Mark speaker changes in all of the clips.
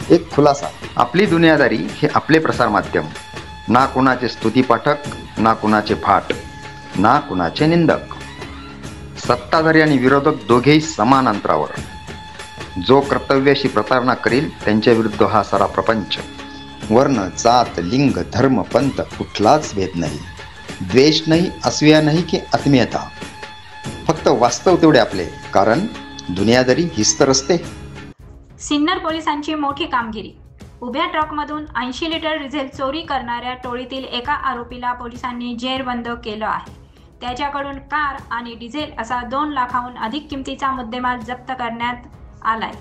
Speaker 1: एक खुलासा, आपली दुनियादारी हे आपले प्रसार माध्यम, ना कुणाचे स्तुतीपाठक, ना कुणाचे फाट, ना कुणाचे निंदक, सत्ताधारी आणि विरोधक दोघेही समान अंतरावर. जो कर्तव्याशी प्रतारणा करील त्यांच्या विरुद्ध हा सारा प्रपंच. वर्ण, जात, लिंग, धर्म, पंथ कुठलाच भेद नाही, द्वेष नाही, असूया नाही की आत्मीयता. फक्त वास्तव तेवढे आपले, कारण दुनियादारी हीच तर असते.
Speaker 2: सिन्नर पोलिसांची मोठी कामगिरी. उभ्या ट्रकमधून 80 लिटर डिझेल चोरी करणाऱ्या टोळीतील एका आरोपीला पोलिसांनी जेरबंद केलं आहे. त्याच्याकडून कार आणि डिझेल असा 2 लाखाहून अधिक किमतीचा मुद्देमाल जप्त करण्यात आलाय.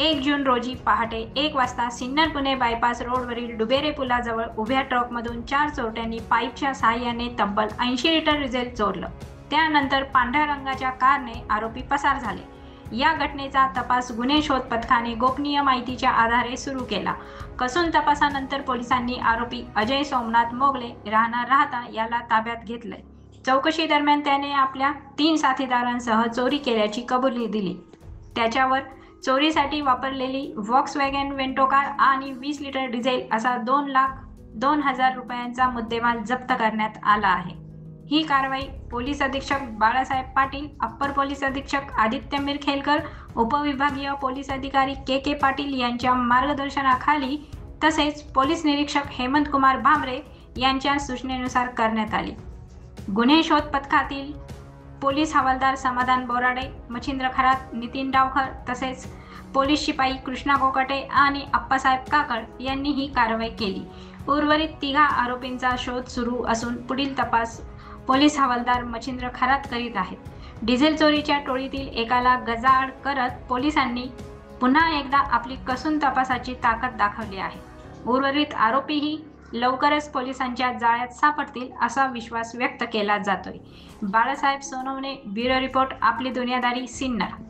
Speaker 2: 1 जून रोजी पहाटे 1 वाजता सिन्नर पुणे बायपास रोडवरील डुबेरे पुलाजवळ उभ्या ट्रकमधून 4 चोरट्यांनी पाईपच्या साहाय्याने तब्बल 80 लिटर डिझेल चोरलं. त्यानंतर पांढऱ्या रंगाच्या कारने आरोपी पसार झाले. या घटनेचा तपास गुन्हे शोध पथकाने गोपनीय माहितीच्या आधारे सुरू केला. कसून तपासानंतर पोलिसांनी आरोपी अजय सोमनाथ मोगले राहणार राहता याला ताब्यात घेतलंय. चौकशी दरम्यान त्याने आपल्या 3 साथीदारांसह चोरी केल्याची कबुली दिली. त्याच्यावर चोरीसाठी वापरलेली व्हॉक्सवॅगन वेंटो कार आणि 20 लिटर डिझेल असा 2,02,000 रुपयांचा मुद्देमाल जप्त करण्यात आला आहे. ही कारवाई पोलीस अधीक्षक बाळासाहेब पाटील, अप्पर पोलीस अधीक्षक आदित्य मिरखेलकर, उपविभागीय पोलीस अधिकारी के पाटील यांच्या मार्गदर्शनाखाली तसेच पोलीस निरीक्षक हेमंत कुमार भामरे यांच्या सूचनेनुसार करण्यात आली. गुन्हे शोध पथकातील पोलीस हवालदार समाधान बोराडे, मच्छिंद्र खरात, नितीन डावखर तसेच पोलीस शिपाई कृष्णा कोकटे आणि अप्पासाहेब काकड यांनी ही कारवाई केली. उर्वरित 3 आरोपींचा शोध सुरू असून पुढील तपास पोलीस हवालदार मच्छिंद्र खरात करीत आहेत. डिझेल चोरीच्या टोळीतील एकाला गजाआड करत पोलिसांनी पुन्हा एकदा आपली कसून तपासाची ताकद दाखवली आहे. उर्वरित आरोपीही लवकरच पोलिसांच्या जाळ्यात सापडतील असा विश्वास व्यक्त केला जातोय. बाळासाहेब सोनवणे, ब्युरो रिपोर्ट, आपली दुनियादारी, सिन्नर.